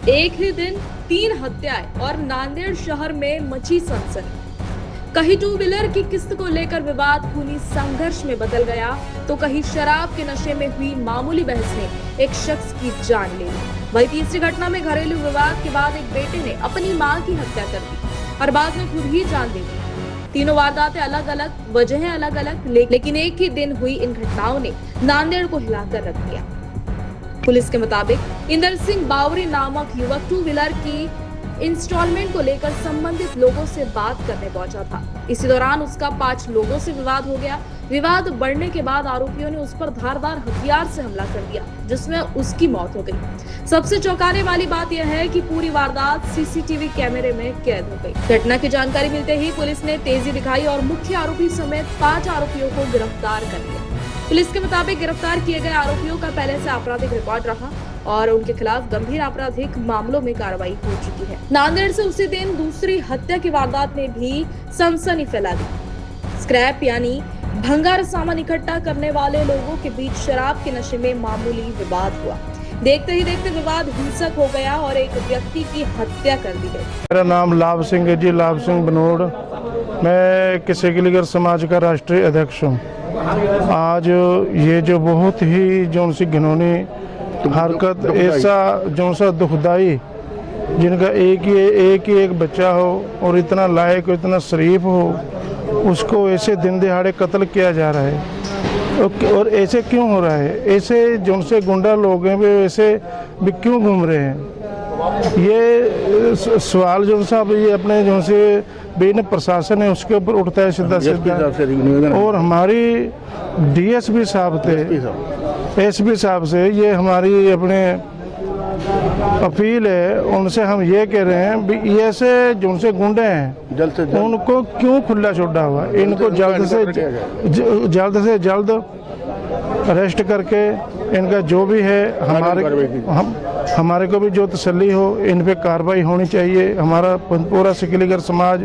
एक ही दिन 3 हत्याएं और नांदेड़ शहर में मची सनसनी। कहीं टू व्हीलर की किस्त को लेकर विवाद खूनी संघर्ष में बदल गया, तो कहीं शराब के नशे में हुई मामूली बहस ने एक शख्स की जान ले ली। वही तीसरी घटना में घरेलू विवाद के बाद एक बेटे ने अपनी मां की हत्या कर दी और बाद में खुद ही जान दे दी। तीनों वारदातें अलग अलग, वजहें अलग अलग, लेकिन एक ही दिन हुई इन घटनाओं ने नांदेड़ को हिलाकर रख दिया। पुलिस के मुताबिक इंदर सिंह बावरी नामक युवक टू व्हीलर की इंस्टॉलमेंट को लेकर संबंधित लोगों से बात करने पहुंचा था। इसी दौरान उसका 5 लोगों से विवाद हो गया। विवाद बढ़ने के बाद आरोपियों ने उस पर धारदार हथियार से हमला कर दिया, जिसमें उसकी मौत हो गई। सबसे चौंकाने वाली बात यह है कि पूरी वारदात सीसीटीवी कैमरे में कैद हो गई। घटना की जानकारी मिलते ही पुलिस ने तेजी दिखाई और मुख्य आरोपी समेत 5 आरोपियों को गिरफ्तार कर लिया। पुलिस के मुताबिक गिरफ्तार किए गए आरोपियों का पहले से आपराधिक रिकॉर्ड रहा और उनके खिलाफ गंभीर आपराधिक मामलों में कार्रवाई हो चुकी है। नांदेड़ से उसी दिन दूसरी हत्या की वारदात ने भी सनसनी फैला दी। स्क्रैप यानी भंगार सामान इकट्ठा करने वाले लोगों के बीच शराब के नशे में मामूली विवाद हुआ। देखते ही देखते विवाद हिंसक हो गया और एक व्यक्ति की हत्या कर दी गई। मेरा नाम लाभ सिंह है जी, लाभ सिंह बनोड़। मैं किसी गिलगर समाज का राष्ट्रीय अध्यक्ष हूँ। आज ये जो बहुत ही जो सी घिनौनी हरकत, ऐसा जो सा दुखदाई, जिनका एक ही एक बच्चा हो और इतना लायक हो, इतना शरीफ हो, उसको ऐसे दिन दिहाड़े कत्ल किया जा रहा है। और ऐसे क्यों हो रहा है? ऐसे जो से गुंडा लोग हैं वे ऐसे भी क्यों घूम रहे हैं? ये सवाल जो साहब ये अपने जो से बेन प्रशासन है उसके ऊपर उठता है सीधा सीधा। और हमारी डीएसपी साहब थे, एसपी साहब से ये हमारी अपने अपील है, उनसे हम ये कह रहे हैं भी ये ऐसे जो से गुंडे हैं उनको क्यों खुला छोड़ा हुआ? इनको जल्द से जल्द अरेस्ट करके इनका जो भी है हमारे को भी जो तसल्ली हो, इन पे कार्रवाई होनी चाहिए। हमारा पूरा सिकलीगर समाज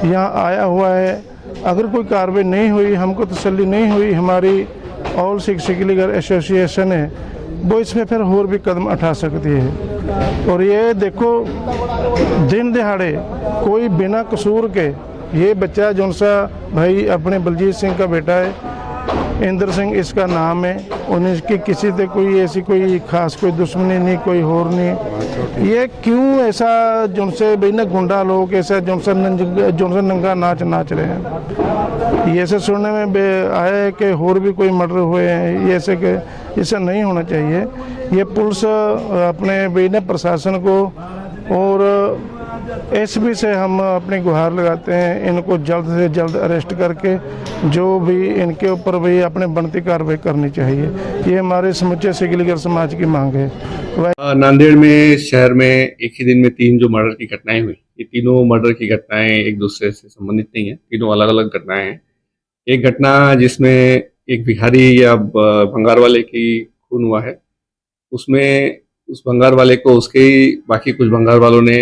यहाँ आया हुआ है। अगर कोई कार्रवाई नहीं हुई, हमको तसल्ली नहीं हुई, हमारी ऑल सिकलीगर एसोसिएशन है वो इसमें फिर और भी कदम उठा सकती है। और ये देखो दिन दिहाड़े कोई बिना कसूर के ये बच्चा जो सा भाई अपने बलजीत सिंह का बेटा है, इंदर सिंह इसका नाम है, उनकी किसी से कोई ऐसी कोई खास कोई दुश्मनी नहीं, कोई और नहीं। ये क्यों ऐसा जो से बिना गुंडा लोग ऐसा जो से नंगा नाच रहे हैं? ये ऐसे सुनने में आया है कि और भी कोई मर्डर हुए हैं। ये ऐसा नहीं होना चाहिए। ये पुलिस अपने बिना प्रशासन को और एसपी से हम अपनी गुहार लगाते हैं, इनको जल्द से जल्द अरेस्ट करके जो भी इनके ऊपर भी अपने बनती कार्रवाई करनी चाहिए। ये हमारे समुचे सिकलीगर समाज की मांग है। नांदेड़ में शहर में एक ही दिन में 3 जो मर्डर की घटनाएं हुई, ये तीनों मर्डर की घटनाएं एक दूसरे से संबंधित नहीं है, तीनों अलग अलग घटनाएं हैं। एक घटना जिसमें एक भिखारी या भंगार वाले की खून हुआ है, उसमें उस भंगार वाले को उसके ही बाकी कुछ भंगार वालों ने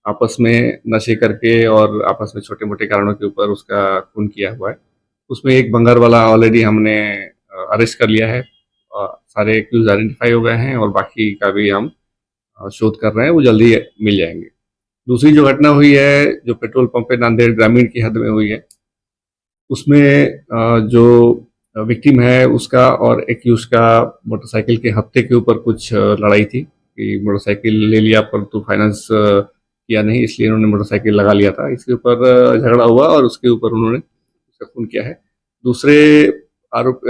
आपस में नशे करके और आपस में छोटे मोटे कारणों के ऊपर उसका खून किया हुआ है। उसमें एक भंगार वाला ऑलरेडी हमने अरेस्ट कर लिया है, सारे एक्यूज आइडेंटिफाई हो गए हैं और बाकी का भी हम शोध कर रहे हैं, वो जल्दी मिल जाएंगे। दूसरी जो घटना हुई है जो पेट्रोल पंप पे नांदेड़ ग्रामीण की हद में हुई है, उसमें जो विक्टिम है उसका और एक्यूज का मोटरसाइकिल के हफ्ते के ऊपर कुछ लड़ाई थी कि मोटरसाइकिल ले लिया परंतु फाइनेंस किया नहीं, इसलिए उन्होंने मोटरसाइकिल लगा लिया था। इसके ऊपर झगड़ा हुआ और उसके ऊपर उन्होंने उसका खून किया है। दूसरे आरोप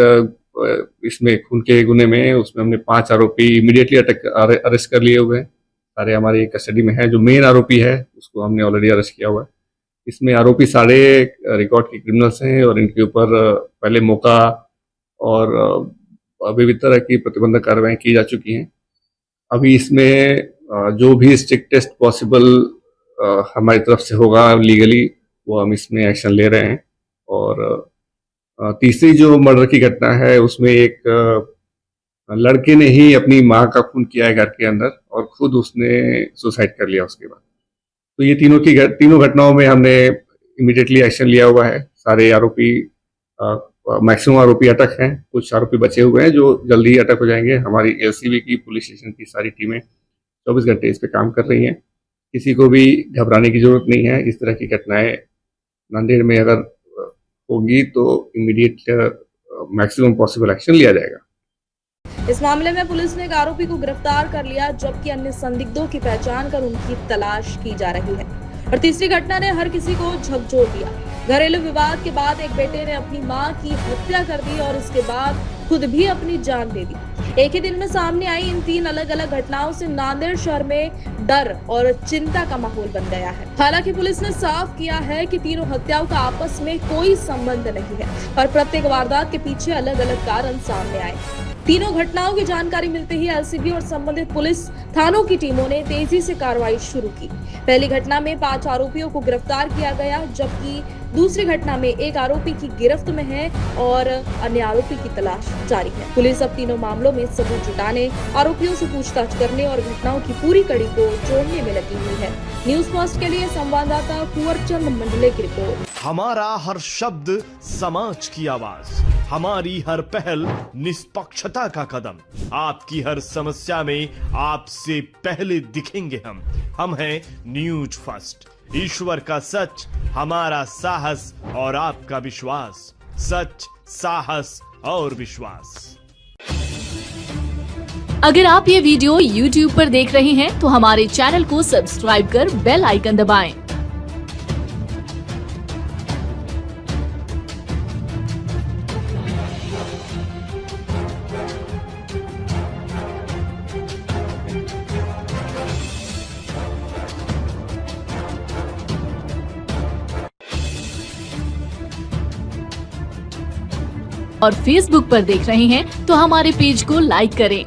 इसमें खून के गुने में उसमें हमने 5 आरोपी इमीडिएटली अरेस्ट कर लिए हुए हैं, सारे हमारी कस्टडी में है। जो मेन आरोपी है उसको हमने ऑलरेडी अरेस्ट किया हुआ है। इसमें आरोपी सारे रिकॉर्ड के क्रिमिनल्स हैं और इनके ऊपर पहले मौका और विविध तरह की प्रतिबंधक कार्रवाई की जा चुकी हैं। अभी इसमें जो भी स्ट्रिक्टेस्ट पॉसिबल हमारी तरफ से होगा लीगली, वो हम इसमें एक्शन ले रहे हैं। और तीसरी जो मर्डर की घटना है उसमें एक लड़के ने ही अपनी माँ का खून किया है घर के अंदर और खुद उसने सुसाइड कर लिया उसके बाद। तो ये तीनों घटनाओं में हमने इमीडिएटली एक्शन लिया हुआ है। सारे आरोपी मैक्सिमम आरोपी अटक हैं, कुछ आरोपी बचे हुए हैं जो जल्दी ही अटक हो जाएंगे। हमारी एलसीबी की पुलिस स्टेशन की सारी टीमें 24 घंटे इस पे काम कर रही हैं। किसी को भी घबराने की जरूरत नहीं है। इस तरह की घटनाएं नांदेड़ में अगर होगी तो इमीडिएट मैक्सिमम पॉसिबल एक्शन लिया जाएगा। इस मामले में पुलिस ने एक आरोपी को गिरफ्तार कर लिया, जबकि अन्य संदिग्धों की पहचान कर उनकी तलाश की जा रही है। और तीसरी घटना ने हर किसी को झकझोर दिया। घरेलू विवाद के बाद एक बेटे ने अपनी मां की हत्या कर दी और इसके बाद खुद भी अपनी जान दे दी। एक ही दिन में सामने आई इन 3 अलग अलग घटनाओं से नांदेड़ शहर में डर और चिंता का माहौल बन गया है। हालांकि पुलिस ने साफ किया है कि तीनों हत्याओं का आपस में कोई संबंध नहीं है और प्रत्येक वारदात के पीछे अलग अलग कारण सामने आए। तीनों घटनाओं की जानकारी मिलते ही एलसीबी और संबंधित पुलिस थानों की टीमों ने तेजी से कार्रवाई शुरू की। पहली घटना में 5 आरोपियों को गिरफ्तार किया गया, जबकि दूसरी घटना में एक आरोपी की गिरफ्त में है और अन्य आरोपी की तलाश जारी है। पुलिस अब तीनों मामलों में सबूत जुटाने, आरोपियों से पूछताछ करने और घटनाओं की पूरी कड़ी को जोड़ने में लगी हुई है। न्यूज फर्स्ट के लिए संवाददाता कुंवरचंद मंडले की रिपोर्ट। हमारा हर शब्द समाज की आवाज, हमारी हर पहल निष्पक्षता का कदम। आपकी हर समस्या में आपसे पहले दिखेंगे हम हैं न्यूज फर्स्ट। ईश्वर का सच, हमारा साहस और आपका विश्वास। सच, साहस और विश्वास। अगर आप ये वीडियो YouTube पर देख रहे हैं तो हमारे चैनल को सब्सक्राइब कर बेल आइकन दबाएं। और Facebook पर देख रहे हैं तो हमारे पेज को लाइक करें।